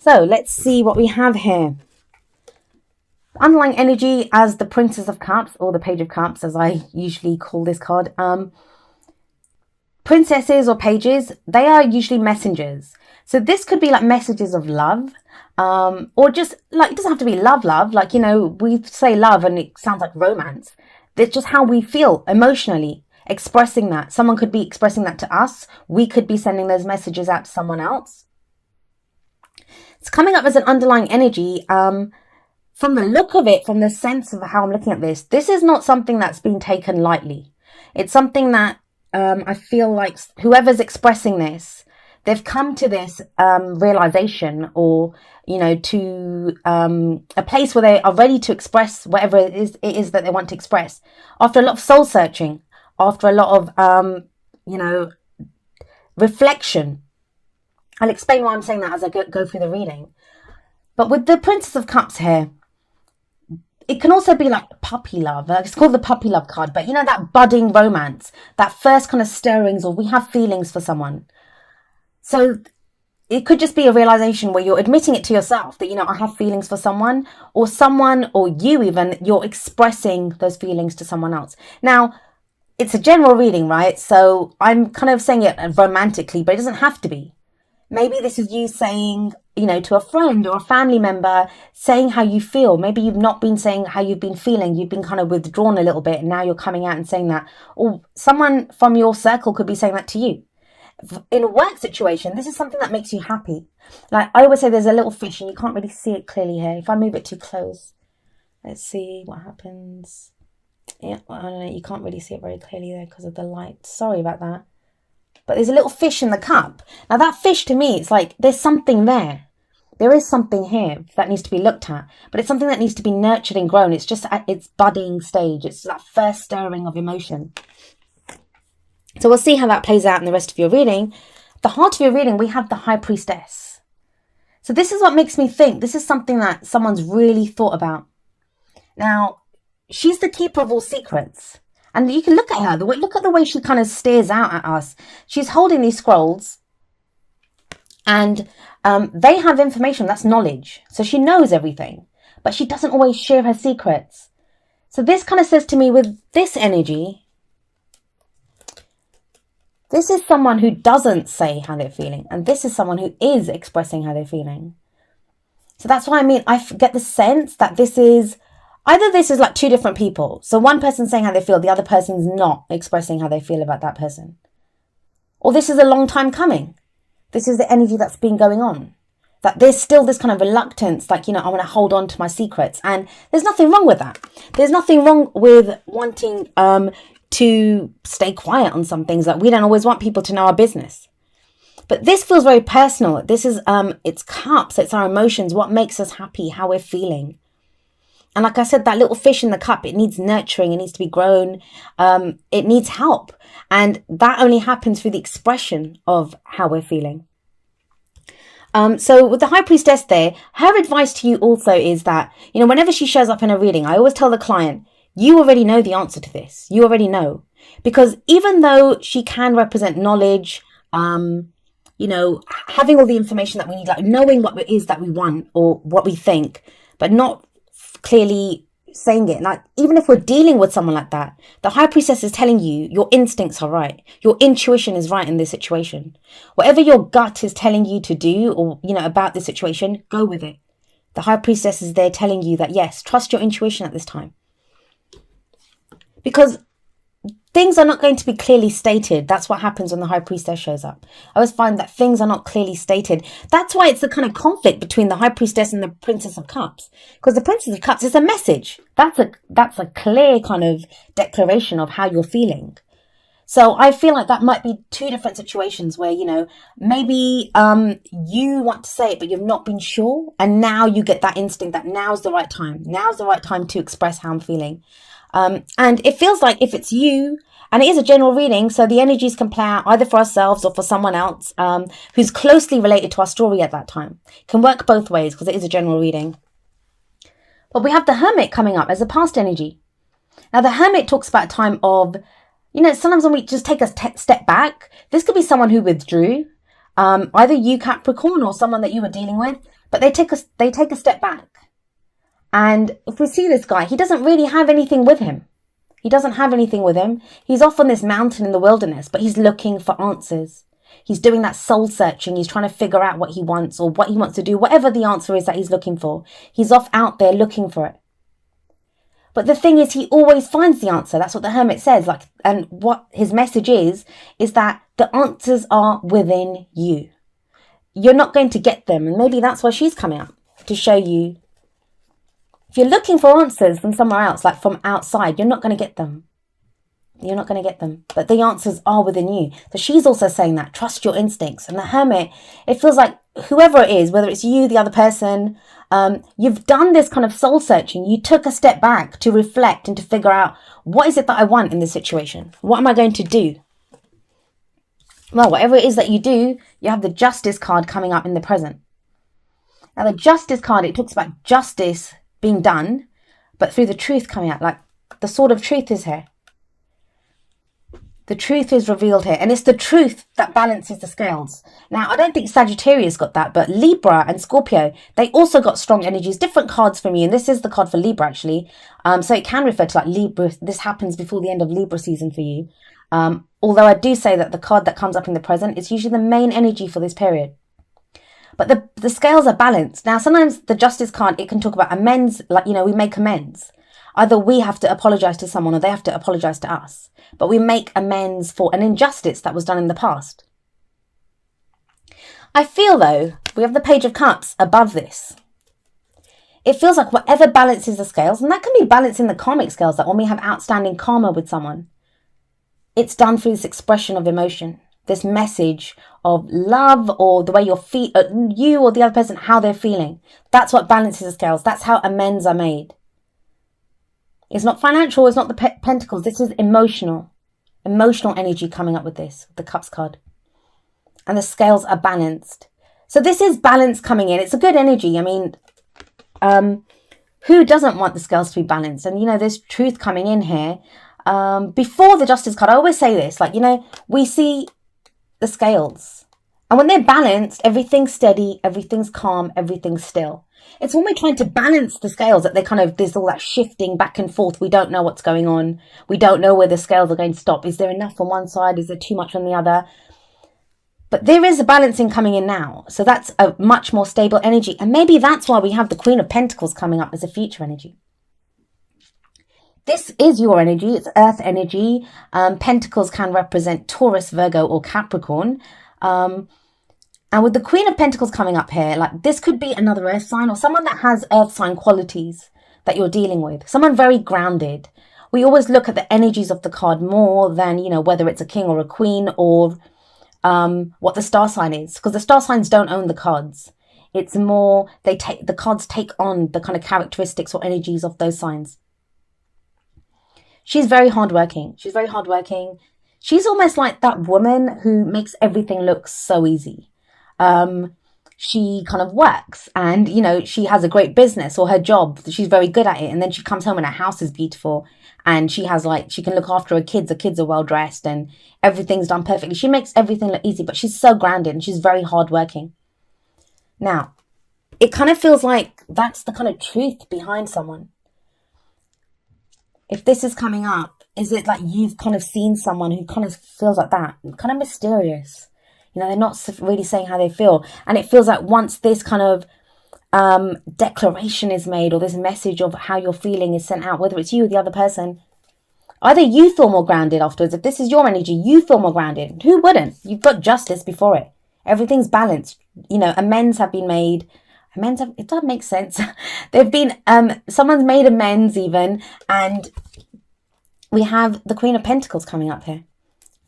So let's see what we have here. Underlying energy as the Princess of Cups, or the Page of Cups, as I usually call this card. Princesses or pages, they are usually messengers. So this could be like messages of love, or just like, it doesn't have to be love, like, you know, we say love and it sounds like romance. It's just how we feel emotionally, expressing that. Someone could be expressing that to us. We could be sending those messages out to someone else. It's coming up as an underlying energy. From the look of it, from the sense of how I'm looking at this, this is not something that's been taken lightly. It's something that I feel like whoever's expressing this, they've come to this realization, or, you know, to a place where they are ready to express whatever it is that they want to express. After a lot of soul searching, after a lot of, you know, reflection. I'll explain why I'm saying that as I go through the reading. But with the Princess of Cups here, it can also be like puppy love. It's called the puppy love card. But you know, that budding romance, that first kind of stirrings, or we have feelings for someone. So it could just be a realization where you're admitting it to yourself that, you know, I have feelings for someone, or you even, you're expressing those feelings to someone else. Now, it's a general reading, right? So I'm kind of saying it romantically, but it doesn't have to be. Maybe this is you saying, you know, to a friend or a family member, saying how you feel. Maybe you've not been saying how you've been feeling. You've been kind of withdrawn a little bit, and now you're coming out and saying that. Or someone from your circle could be saying that to you. In a work situation, this is something that makes you happy. Like I always say, there's a little fish and you can't really see it clearly here. If I move it too close, let's see what happens. Yeah, I don't know, you can't really see it very clearly there because of the light. Sorry about that. But there's a little fish in the cup. Now that fish, to me, it's like there's something there. There is something here that needs to be looked at. But it's something that needs to be nurtured and grown. It's just at its budding stage. It's that first stirring of emotion. So we'll see how that plays out in the rest of your reading. The heart of your reading, we have the High Priestess. So this is what makes me think this is something that someone's really thought about. Now, she's the keeper of all secrets. And you can look at her, look at the way she kind of stares out at us. She's holding these scrolls, and they have information, that's knowledge. So she knows everything, but she doesn't always share her secrets. So this kind of says to me, with this energy, this is someone who doesn't say how they're feeling, and this is someone who is expressing how they're feeling. So that's why I get the sense that this is like two different people. So one person's saying how they feel, the other person's not expressing how they feel about that person. Or this is a long time coming. This is the energy that's been going on. That there's still this kind of reluctance, like, you know, I want to hold on to my secrets. And there's nothing wrong with that. There's nothing wrong with wanting to stay quiet on some things. That we don't always want people to know our business. But this feels very personal. This is, it's cups, it's our emotions, what makes us happy, how we're feeling. And like I said, that little fish in the cup, it needs nurturing, it needs to be grown, it needs help. And that only happens through the expression of how we're feeling. So with the High Priestess there, her advice to you also is that, you know, whenever she shows up in a reading, I always tell the client, you already know the answer to this. You already know. Because even though she can represent knowledge, you know, having all the information that we need, like knowing what it is that we want or what we think, but not clearly saying it. Like, even if we're dealing with someone like that, the High Priestess is telling you your instincts are right. Your intuition is right in this situation. Whatever your gut is telling you to do, or, you know, about this situation, go with it. The High Priestess is there telling you that, yes, trust your intuition at this time. Because things are not going to be clearly stated. That's what happens when the High Priestess shows up. I always find that things are not clearly stated. That's why it's the kind of conflict between the High Priestess and the Princess of Cups. Because the Princess of Cups is a message. That's a clear kind of declaration of how you're feeling. So I feel like that might be two different situations where, you know, maybe you want to say it, but you've not been sure. And now you get that instinct that now's the right time. Now's the right time to express how I'm feeling. And it feels like if it's you, and it is a general reading, so the energies can play out either for ourselves or for someone else who's closely related to our story at that time. It can work both ways because it is a general reading. But we have the Hermit coming up as a past energy. Now, the Hermit talks about a time of, you know, sometimes when we just take a step back, this could be someone who withdrew. Either you, Capricorn, or someone that you were dealing with, but they take a step back. And if we see this guy, he doesn't really have anything with him. He doesn't have anything with him. He's off on this mountain in the wilderness, but he's looking for answers. He's doing that soul searching. He's trying to figure out what he wants or what he wants to do, whatever the answer is that he's looking for. He's off out there looking for it. But the thing is, he always finds the answer. That's what the Hermit says. And what his message is that the answers are within you. You're not going to get them. And maybe that's why she's coming up, to show you. If you're looking for answers from somewhere else, like from outside, you're not going to get them. You're not going to get them. But the answers are within you. So she's also saying that. Trust your instincts. And the Hermit, it feels like whoever it is, whether it's you, the other person, you've done this kind of soul searching. You took a step back to reflect and to figure out, what is it that I want in this situation? What am I going to do? Well, whatever it is that you do, you have the Justice card coming up in the present. Now, the Justice card, it talks about justice being done, but through the truth coming out. Like, the sword of truth is here. The truth is revealed here. And it's the truth that balances the scales. Now, I don't think Sagittarius got that, but Libra and Scorpio, they also got strong energies. Different cards from you. And this is the card for Libra, actually. So it can refer to like Libra. This happens before the end of Libra season for you. Although I do say that the card that comes up in the present is usually the main energy for this period. But the scales are balanced. Now, sometimes the Justice card, it can talk about amends. Like, we make amends. Either we have to apologize to someone or they have to apologize to us. But we make amends for an injustice that was done in the past. I feel, though, we have the Page of Cups above this. It feels like whatever balances the scales, and that can be balancing the karmic scales, that when we have outstanding karma with someone, it's done through this expression of emotion, this message of love, or the way you or the other person, how they're feeling. That's what balances the scales. That's how amends are made. It's not financial, it's not the pentacles. This is emotional energy coming up with this, the Cups card. And the scales are balanced. So this is balance coming in. It's a good energy. I mean, who doesn't want the scales to be balanced? And, there's truth coming in here. Before the Justice card, I always say this, we see the scales. And when they're balanced, everything's steady, everything's calm, everything's still. It's when we're trying to balance the scales that there's all that shifting back and forth. We don't know what's going on. We don't know where the scales are going to stop. Is there enough on one side? Is there too much on the other? But there is a balancing coming in now. So that's a much more stable energy. And maybe that's why we have the Queen of Pentacles coming up as a future energy. This is your energy. It's earth energy. Pentacles can represent Taurus, Virgo, or Capricorn. And with the Queen of Pentacles coming up here, this could be another earth sign or someone that has earth sign qualities that you're dealing with. Someone very grounded. We always look at the energies of the card more than, whether it's a king or a queen or what the star sign is. Because the star signs don't own the cards. It's more, the cards take on the kind of characteristics or energies of those signs. She's very hardworking. She's very hardworking. She's almost like that woman who makes everything look so easy. She kind of works and, she has a great business or her job. She's very good at it. And then she comes home and her house is beautiful. And she has she can look after her kids. The kids are well dressed and everything's done perfectly. She makes everything look easy, but she's so grounded and she's very hardworking. Now, it kind of feels like that's the kind of truth behind someone. If this is coming up, is it like you've kind of seen someone who kind of feels like that? Kind of mysterious. They're not really saying how they feel. And it feels like once this kind of declaration is made or this message of how you're feeling is sent out, whether it's you or the other person, either you feel more grounded afterwards. If this is your energy, you feel more grounded. Who wouldn't? You've got justice before it. Everything's balanced. Amends have been made. It does make sense. They've been, someone's made amends even. And we have the Queen of Pentacles coming up here.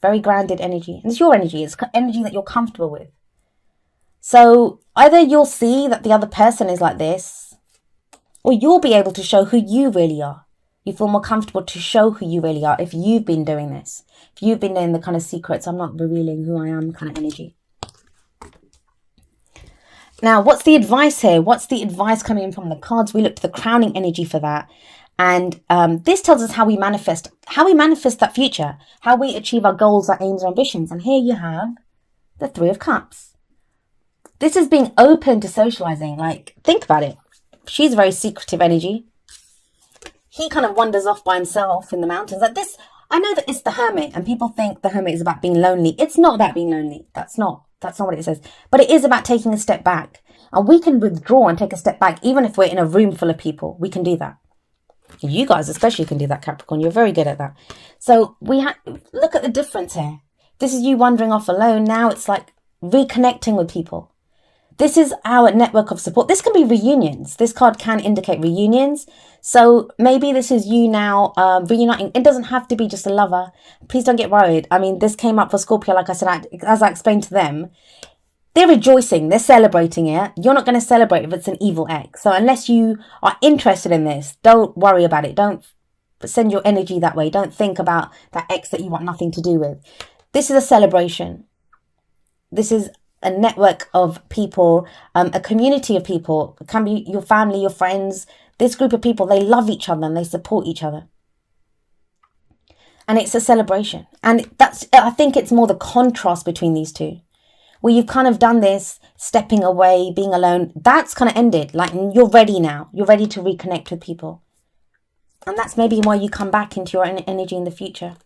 Very grounded energy. And it's your energy. It's energy that you're comfortable with. So either you'll see that the other person is like this, or you'll be able to show who you really are. You feel more comfortable to show who you really are if you've been doing this. If you've been doing the kind of secrets, I'm not revealing who I am kind of energy. Now, what's the advice here? What's the advice coming in from the cards? We look to the crowning energy for that. And this tells us how we manifest that future, how we achieve our goals, our aims, our ambitions. And here you have the Three of Cups. This is being open to socializing. Like, think about it. She's a very secretive energy. He kind of wanders off by himself in the mountains. Like this, I know that it's the hermit, and people think the hermit is about being lonely. It's not about being lonely. That's not what it says. But it is about taking a step back. And we can withdraw and take a step back, even if we're in a room full of people. We can do that. You guys especially can do that, Capricorn. You're very good at that. So look at the difference here. This is you wandering off alone. Now it's like reconnecting with people. This is our network of support. This can be reunions. This card can indicate reunions. So maybe this is you now reuniting. It doesn't have to be just a lover. Please don't get worried. I mean, this came up for Scorpio, like I said, as I explained to them. They're rejoicing. They're celebrating it. You're not going to celebrate if it's an evil ex. So unless you are interested in this, don't worry about it. Don't send your energy that way. Don't think about that ex that you want nothing to do with. This is a celebration. This is a network of people, a community of people. It can be your family, your friends. This group of people, they love each other and they support each other. And it's a celebration. And I think it's more the contrast between these two, where you've kind of done this, stepping away, being alone. That's kind of ended. Like, you're ready now. You're ready to reconnect with people. And that's maybe why you come back into your energy in the future.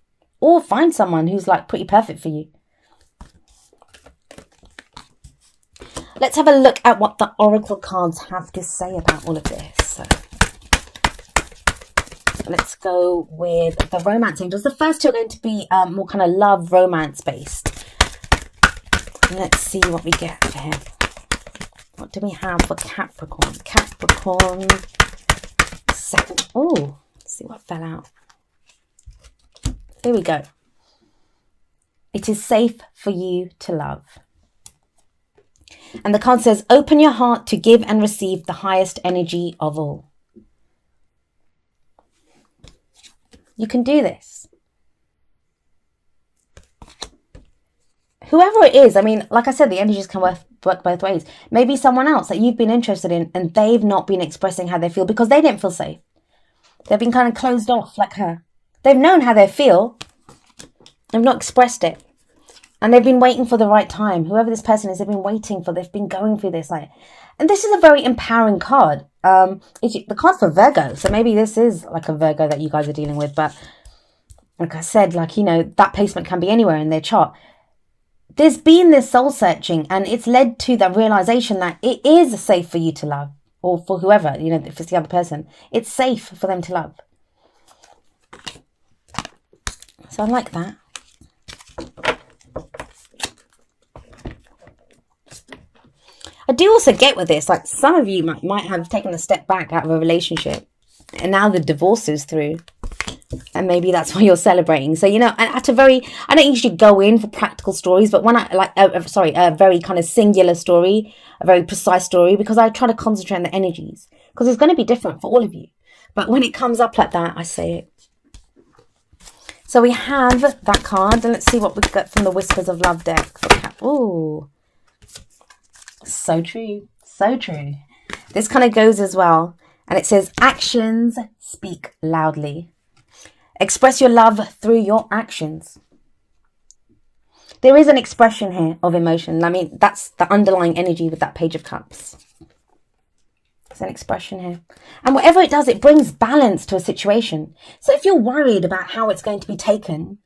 Or find someone who's like pretty perfect for you. Let's have a look at what the oracle cards have to say about all of this. So, let's go with the romance angels. The first two are going to be more kind of love, romance based. Let's see what we get for him. What do we have for Capricorn? Capricorn second. Oh, let's see what fell out. Here we go. It is safe for you to love. And the card says, open your heart to give and receive the highest energy of all. You can do this. Whoever it is, I mean, like I said, the energies can work both ways. Maybe someone else that you've been interested in and they've not been expressing how they feel because they didn't feel safe. They've been kind of closed off like her. They've known how they feel. They've not expressed it. And they've been waiting for the right time. Whoever this person is, they've been going through this. And this is a very empowering card. The card's for Virgo. So maybe this is like a Virgo that you guys are dealing with. But like I said, that placement can be anywhere in their chart. There's been this soul searching and it's led to the realization that it is safe for you to love. Or for whoever, if it's the other person. It's safe for them to love. So I like that. I do also get with this, like some of you might have taken a step back out of a relationship and now the divorce is through and maybe that's why you're celebrating. So, I don't usually go in for practical stories, but when a very kind of singular story, a very precise story, because I try to concentrate on the energies because it's going to be different for all of you. But when it comes up like that, I say it. So we have that card and let's see what we get from the Whispers of Love deck. Ooh. So true. So true. This kind of goes as well. And it says, actions speak loudly. Express your love through your actions. There is an expression here of emotion. I mean, that's the underlying energy with that Page of Cups. There's an expression here. And whatever it does, it brings balance to a situation. So if you're worried about how it's going to be taken,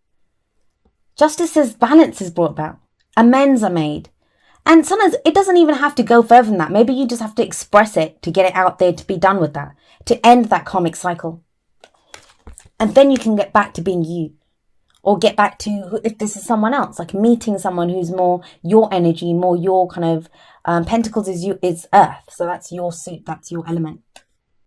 justice says balance is brought about. Amends are made. And sometimes it doesn't even have to go further than that. Maybe you just have to express it to get it out there, to be done with that, to end that karmic cycle. And then you can get back to being you. Or get back to, if this is someone else, like meeting someone who's more your energy, more your kind of, Pentacles is earth. So that's your suit, that's your element.